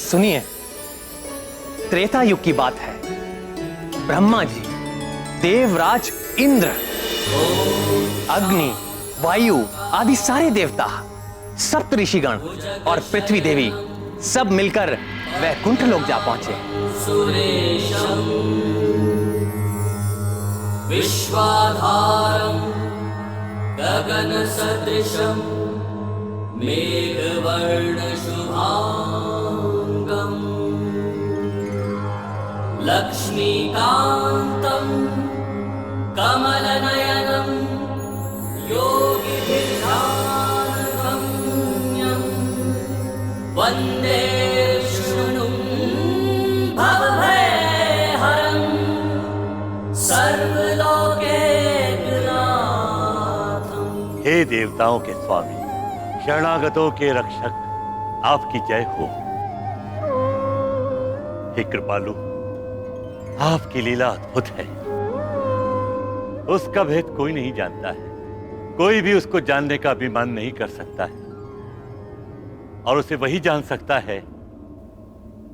सुनिए, त्रेता युग की बात है। ब्रह्मा जी, देवराज इंद्र, अग्नि, वायु आदि सारे देवता, सप्त ऋषिगण और पृथ्वी देवी सब मिलकर वैकुंठ लोक जा पहुंचे। सुरेशम विश्वाधारम गगन सदृशम मेघवर्ण शुभांगम लक्ष्मीकांतम कमलनयनम योगिभिर्ध्यानगम्यं वन्दे विष्णुं भवभयहरं सर्वलोकैकनाथम्। हे देवताओं के स्वामी, शरणागतों के रक्षक, आपकी जय हो। हे कृपालु, आपकी लीला अद्भुत है। उसका भेद कोई नहीं जानता है, कोई भी उसको जानने का अभिमान नहीं कर सकता है, और उसे वही जान सकता है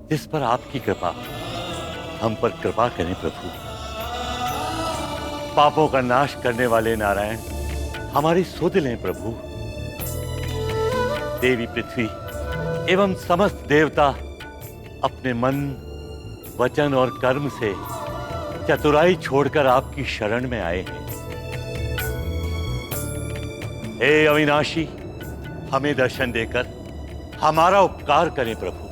जिस पर आपकी कृपा। हम पर कृपा करें प्रभु। पापों का नाश करने वाले नारायण, हमारी सुध लें प्रभु। देवी पृथ्वी एवं समस्त देवता अपने मन, वचन और कर्म से चतुराई छोड़कर आपकी शरण में आए हैं। हे अविनाशी, हमें दर्शन देकर हमारा उपकार करें प्रभु।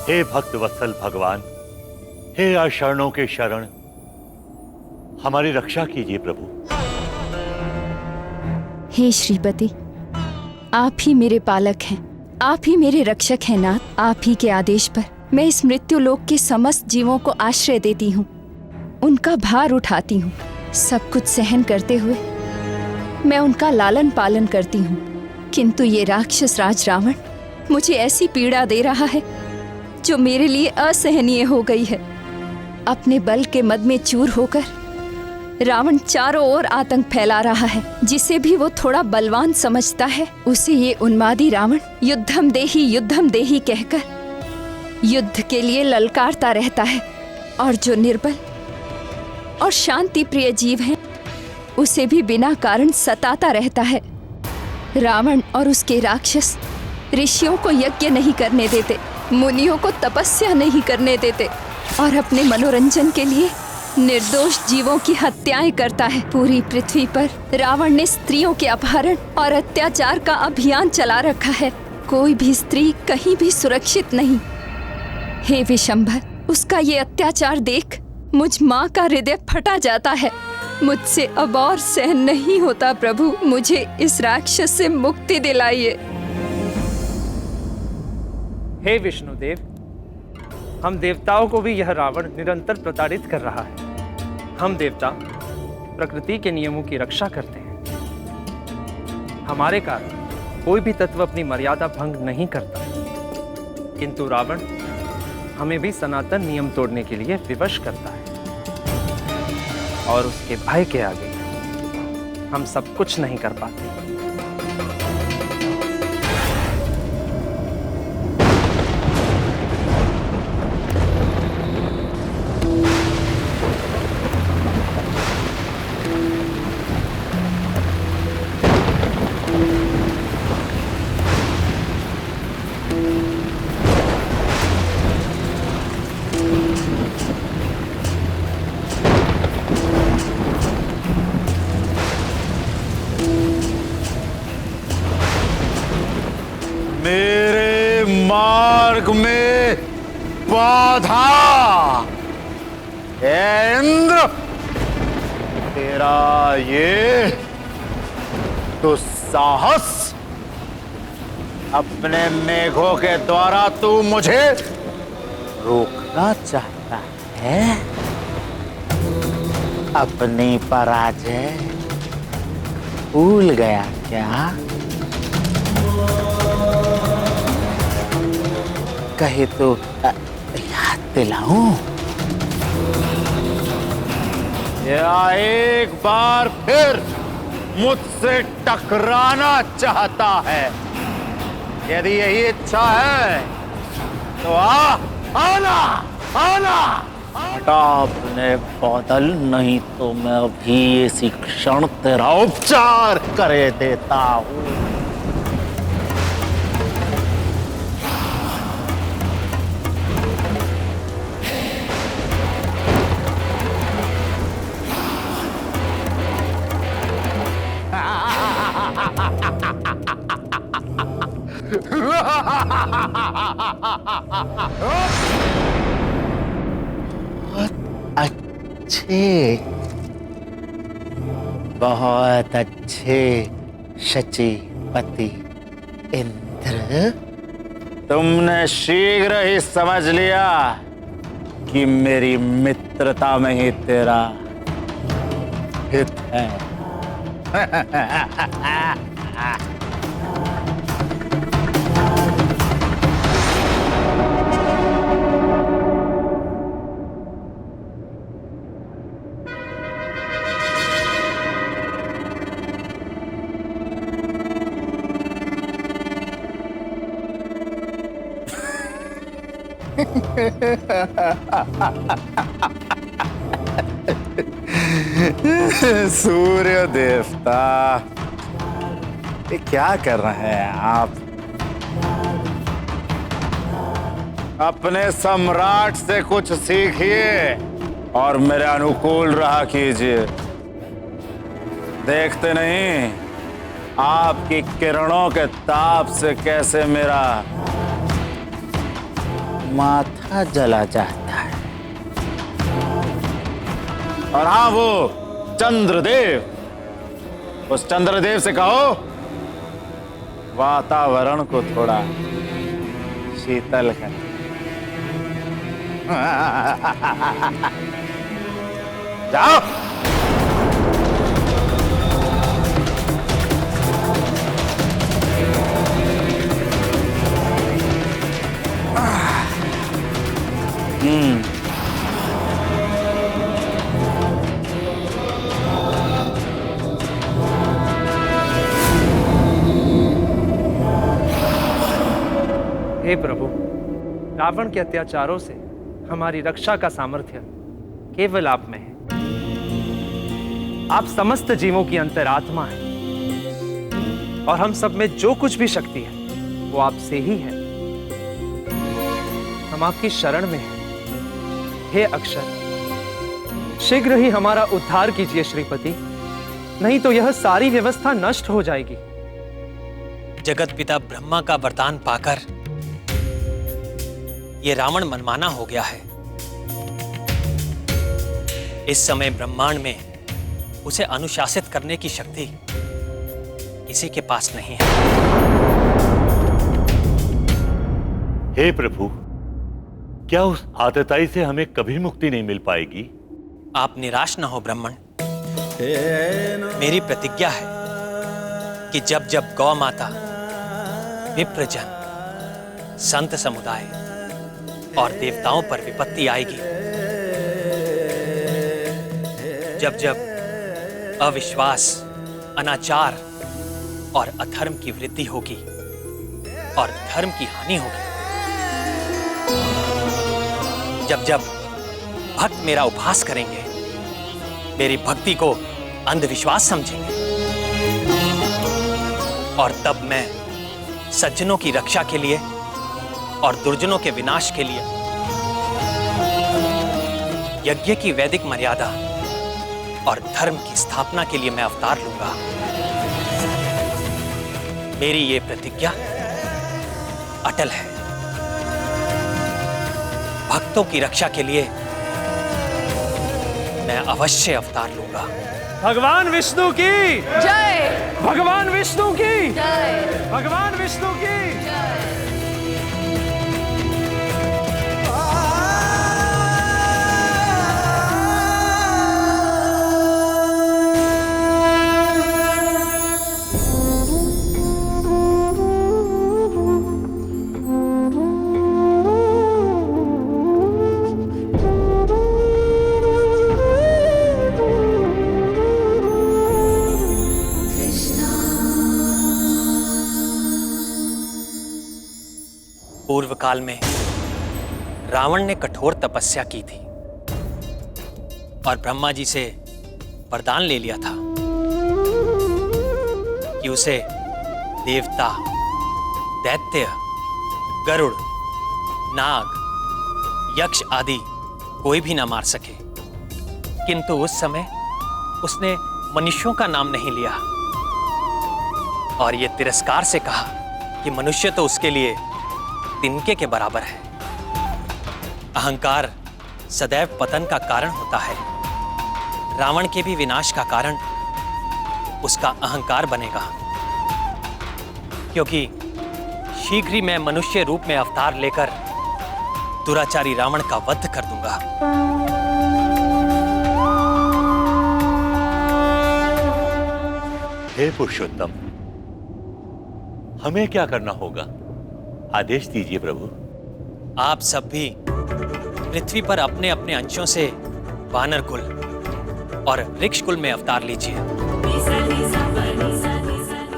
हे भक्त वत्सल भगवान, हे अशरणों के शरण, हमारी रक्षा कीजिए प्रभु। हे श्रीपति, आप ही मेरे पालक हैं, आप ही मेरे रक्षक हैं नाथ। आप ही के आदेश पर मैं इस मृत्यु लोक के समस्त जीवों को आश्रय देती हूँ, उनका भार उठाती हूँ। सब कुछ सहन करते हुए मैं उनका लालन पालन करती हूँ, किंतु ये राक्षस राज रावण मुझे ऐसी पीड़ा दे रहा है जो मेरे लिए असहनीय हो गई है। अपने बल के मद में चूर होकर रावण चारों ओर आतंक फैला रहा है। जिसे भी वो थोड़ा बलवान समझता है, उसे ये उन्मादी रावण युद्धम देही कहकर युद्ध के लिए ललकारता रहता है, और जो निर्बल और शांति प्रिय जीव है उसे भी बिना कारण सताता रहता है। रावण और उसके राक्षस ऋषियों को यज्ञ नहीं करने देते, मुनियों को तपस्या नहीं करने देते, और अपने मनोरंजन के लिए निर्दोष जीवों की हत्याएं करता है। पूरी पृथ्वी पर रावण ने स्त्रियों के अपहरण और अत्याचार का अभियान चला रखा है। कोई भी स्त्री कहीं भी सुरक्षित नहीं। हे विशंभर, उसका ये अत्याचार देख मुझ माँ का हृदय फटा जाता है। मुझसे अब और सहन नहीं होता प्रभु, मुझे इस राक्षस से मुक्ति दिलाइए। हे विष्णुदेव, हम देवताओं को भी यह रावण निरंतर प्रताड़ित कर रहा है। हम देवता प्रकृति के नियमों की रक्षा करते हैं। हमारे कारण कोई भी तत्व अपनी मर्यादा भंग नहीं करता, किंतु रावण हमें भी सनातन नियम तोड़ने के लिए विवश करता है, और उसके भय के आगे हम सब कुछ नहीं कर पाते। मेरे मार्ग में बाधा। हे इंद्र, तेरा ये दुस्साहस, अपने मेघों के द्वारा तू मुझे रोकना चाहता है। अपनी पराजय भूल गया क्या? कहे तो याद दिलाऊं, या एक बार फिर मुझसे टकराना चाहता है? यदि यही इच्छा है तो आना आना। हटा अपने बादल, नहीं तो मैं अभी इसी क्षण तेरा उपचार करे देता हूं। बहुत अच्छे शचीपति इंद्र, तुमने शीघ्र ही समझ लिया कि मेरी मित्रता में ही तेरा हित है। सूर्य देवता, ये क्या कर रहे हैं आप? अपने सम्राट से कुछ सीखिए और मेरे अनुकूल रहा कीजिए। देखते नहीं आपकी किरणों के ताप से कैसे मेरा माथा जला जाता है। और हाँ, वो चंद्रदेव, उस चंद्रदेव से कहो वातावरण को थोड़ा शीतल कर। जाओ। हे प्रभु, रावण के अत्याचारों से हमारी रक्षा का सामर्थ्य केवल आप में है। आप समस्त जीवों की अंतरात्मा हैं और हम सब में जो कुछ भी शक्ति है वो आपसे ही है। हम आपकी शरण में हैं। हे अक्षर, शीघ्र ही हमारा उद्धार कीजिए श्रीपति, नहीं तो यह सारी व्यवस्था नष्ट हो जाएगी। जगत पिता ब्रह्मा का वरदान पाकर ये रावण मनमाना हो गया है। इस समय ब्रह्मांड में उसे अनुशासित करने की शक्ति किसी के पास नहीं है। हे प्रभु, क्या उस आतताई से हमें कभी मुक्ति नहीं मिल पाएगी? आप निराश न हो ब्राह्मण। मेरी प्रतिज्ञा है कि जब जब गौ माता, विप्रजन, संत समुदाय और देवताओं पर विपत्ति आएगी, जब जब अविश्वास, अनाचार और अधर्म की वृद्धि होगी और धर्म की हानि होगी, जब जब भक्त मेरा उपहास करेंगे, मेरी भक्ति को अंधविश्वास समझेंगे, और तब मैं सज्जनों की रक्षा के लिए और दुर्जनों के विनाश के लिए यज्ञ की वैदिक मर्यादा और धर्म की स्थापना के लिए मैं अवतार लूंगा। मेरी ये प्रतिज्ञा अटल है। भक्तों की रक्षा के लिए मैं अवश्य अवतार लूंगा। भगवान विष्णु की जय, भगवान विष्णु की जय, भगवान विष्णु की जय। पूर्व काल में रावण ने कठोर तपस्या की थी और ब्रह्मा जी से वरदान ले लिया था कि उसे देवता, दैत्य, गरुड़, नाग, यक्ष आदि कोई भी ना मार सके। किंतु उस समय उसने मनुष्यों का नाम नहीं लिया और ये तिरस्कार से कहा कि मनुष्य तो उसके लिए तिनके के बराबर है। अहंकार सदैव पतन का कारण होता है। रावण के भी विनाश का कारण उसका अहंकार बनेगा, क्योंकि शीघ्र ही मैं मनुष्य रूप में अवतार लेकर दुराचारी रावण का वध कर दूंगा। हे पुरुषोत्तम, हमें क्या करना होगा? आदेश दीजिए प्रभु। आप सब भी पृथ्वी पर अपने अपने अंशों से वानर कुल और वृक्ष कुल में अवतार लीजिए।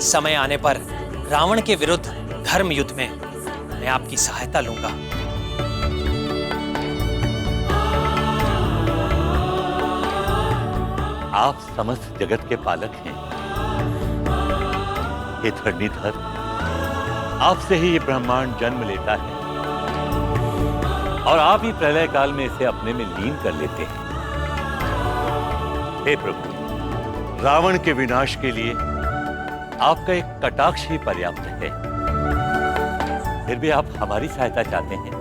समय आने पर रावण के विरुद्ध धर्म युद्ध में मैं आपकी सहायता लूंगा। आप समस्त जगत के पालक हैं। हे धरणीधर, आपसे ही ये ब्रह्मांड जन्म लेता है और आप ही प्रलय काल में इसे अपने में लीन कर लेते हैं। हे प्रभु, रावण के विनाश के लिए आपका एक कटाक्ष ही पर्याप्त है। फिर भी आप हमारी सहायता चाहते हैं।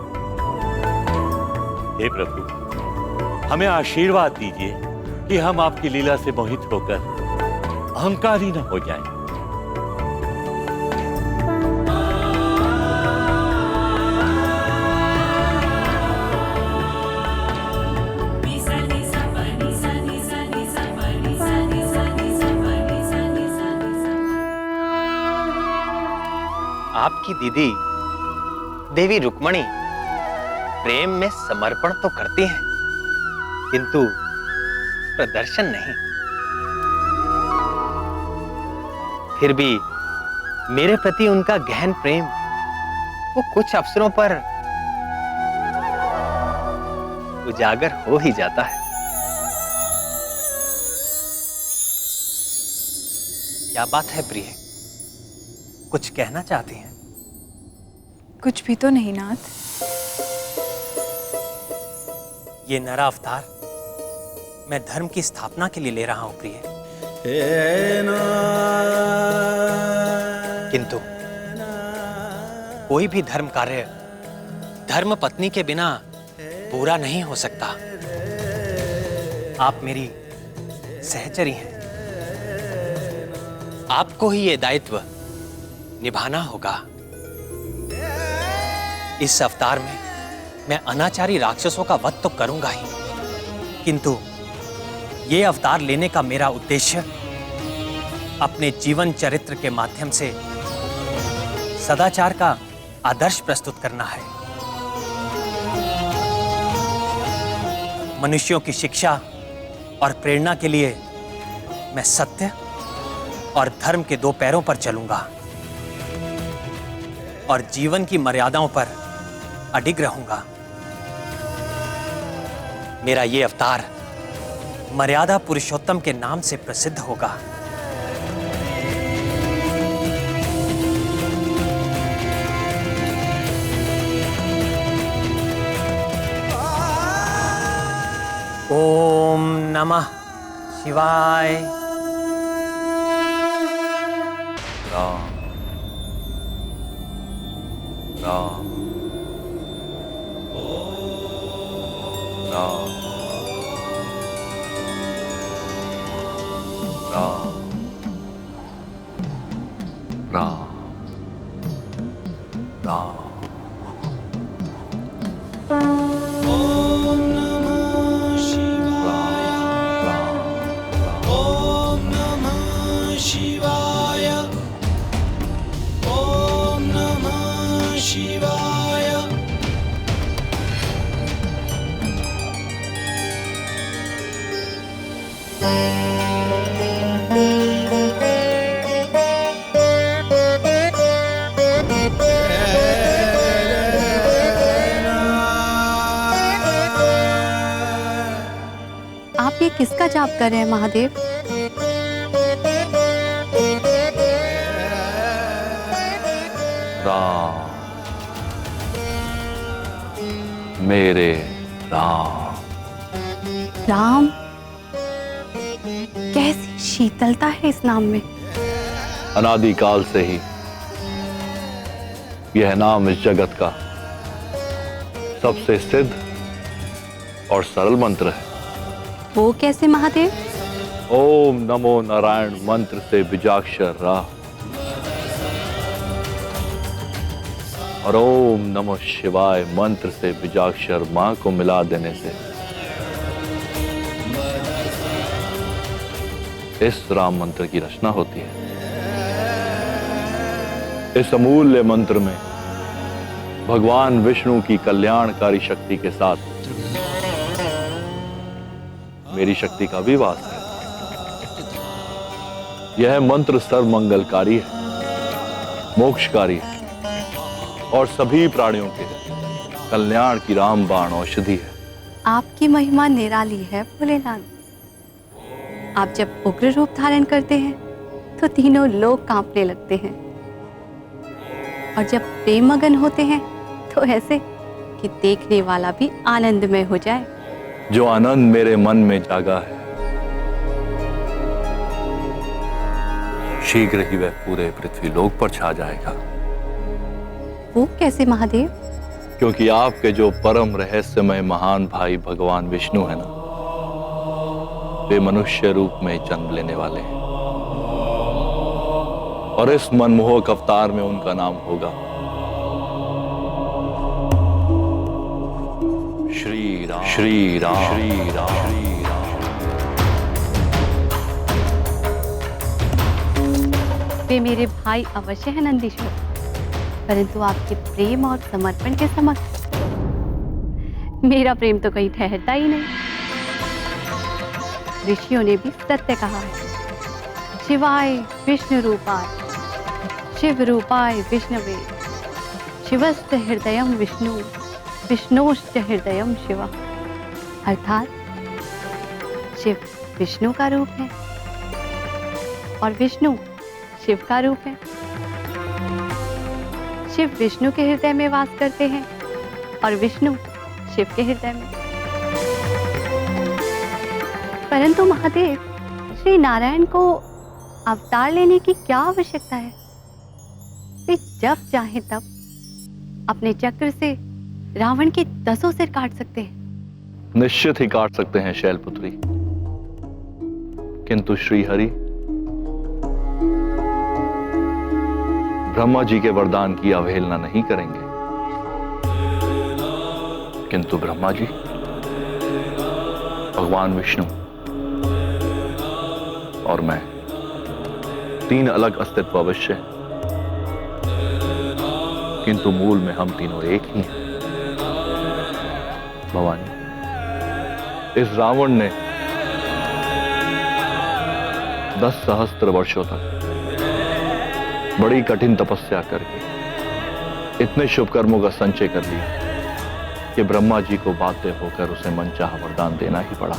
हे प्रभु, हमें आशीर्वाद दीजिए कि हम आपकी लीला से मोहित होकर अहंकारी न हो जाएं। आपकी दीदी देवी रुक्मणी प्रेम में समर्पण तो करती हैं, किंतु प्रदर्शन नहीं। फिर भी मेरे प्रति उनका गहन प्रेम वो कुछ अवसरों पर उजागर हो ही जाता है। क्या बात है प्रिय, कुछ कहना चाहती हैं? कुछ भी तो नहीं नाथ। ये नरा अवतार मैं धर्म की स्थापना के लिए ले रहा हूं प्रिय, किंतु कोई भी धर्म कार्य धर्म पत्नी के बिना पूरा नहीं हो सकता। आप मेरी सहचरी हैं, आपको ही ये दायित्व निभाना होगा। इस अवतार में मैं अनाचारी राक्षसों का वध तो करूंगा ही, किंतु ये अवतार लेने का मेरा उद्देश्य अपने जीवन चरित्र के माध्यम से सदाचार का आदर्श प्रस्तुत करना है। मनुष्यों की शिक्षा और प्रेरणा के लिए मैं सत्य और धर्म के दो पैरों पर चलूंगा और जीवन की मर्यादाओं पर अडिग रहूंगा। मेरा ये अवतार मर्यादा पुरुषोत्तम के नाम से प्रसिद्ध होगा। ओम नमः शिवाय। राम राम राम राम राम राम। किसका जाप कर रहे हैं महादेव? राम, मेरे राम। राम? कैसी शीतलता है इस नाम में। अनादिकाल से ही यह नाम इस जगत का सबसे सिद्ध और सरल मंत्र है। वो कैसे महादेव? ओम नमो नारायण मंत्र से बीजाक्षर रा और ओम नमो शिवाय मंत्र से बीजाक्षर मां को मिला देने से इस राम मंत्र की रचना होती है। इस अमूल्य मंत्र में भगवान विष्णु की कल्याणकारी शक्ति के साथ मेरी शक्ति का भी वास है। यह मंत्र सर्वमंगलकारी है, मोक्षकारी है और सभी प्राणियों के कल्याण की रामबाण औषधि है। आपकी महिमा निराली है भोलेनाथ। आप जब उग्र रूप धारण करते हैं तो तीनों लोग कांपने लगते हैं, और जब प्रेम मगन होते हैं तो ऐसे कि देखने वाला भी आनंदमय हो जाए। जो आनंद मेरे मन में जागा है, शीघ्र ही वह पूरे पृथ्वी लोक पर छा जाएगा। वो कैसे महादेव? क्योंकि आपके जो परम रहस्यमय महान भाई भगवान विष्णु है ना, वे मनुष्य रूप में जन्म लेने वाले हैं और इस मनमोहक अवतार में उनका नाम होगा श्री राम। श्री राम, श्री राम, श्री राम। वे मेरे भाई अवश्य है नंदीश्वर, परंतु आपके प्रेम और समर्पण के समक्ष मेरा प्रेम तो कहीं ठहरता ही नहीं। ऋषियों ने भी सत्य कहा है, शिवाय विष्णु रूपाय शिव रूपाय विष्णवे शिवस्य हृदयम विष्णु विष्णोश्च हृदयम शिवा। अर्थात शिव विष्णु का रूप है और विष्णु शिव का रूप है। शिव विष्णु के हृदय में वास करते हैं और विष्णु शिव के हृदय में। परंतु महादेव, श्री नारायण को अवतार लेने की क्या आवश्यकता है? वे जब चाहे तब अपने चक्र से रावण के 10 सिर काट सकते हैं। निश्चित ही काट सकते हैं शैलपुत्री, किंतु श्री हरि ब्रह्मा जी के वरदान की अवहेलना नहीं करेंगे। किंतु ब्रह्मा जी, भगवान विष्णु और मैं, 3 अलग अस्तित्व अवश्य हैं, किंतु मूल में हम तीनों एक ही हैं। भवानी, इस रावण ने 10 सहस्त्र वर्षों तक बड़ी कठिन तपस्या करके इतने शुभ कर्मों का संचय कर लिया कि ब्रह्मा जी को बाध्य होकर उसे मनचाहा वरदान देना ही पड़ा,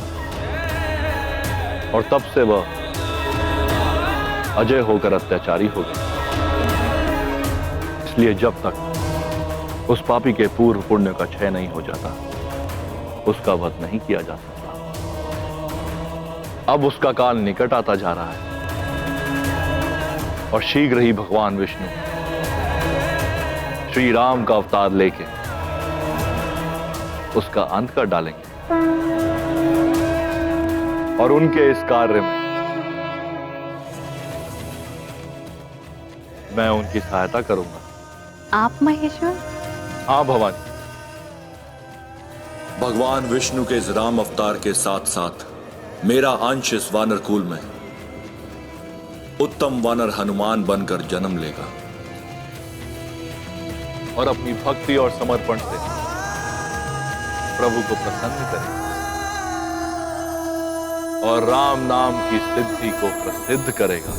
और तब से वह अजय होकर अत्याचारी हो गया। इसलिए जब तक उस पापी के पूर्व पुण्य का क्षय नहीं हो जाता, उसका वध नहीं किया जा सकता। अब उसका काल निकट आता जा रहा है और शीघ्र ही भगवान विष्णु श्री राम का अवतार लेके उसका अंत कर डालेंगे, और उनके इस कार्य में मैं उनकी सहायता करूंगा। आप महेश्वर? हाँ भवानी। भगवान विष्णु के इस राम अवतार के साथ साथ मेरा अंश इस वानर कुल में उत्तम वानर हनुमान बनकर जन्म लेगा और अपनी भक्ति और समर्पण से प्रभु को प्रसन्न करेगा और राम नाम की सिद्धि को प्रसिद्ध करेगा।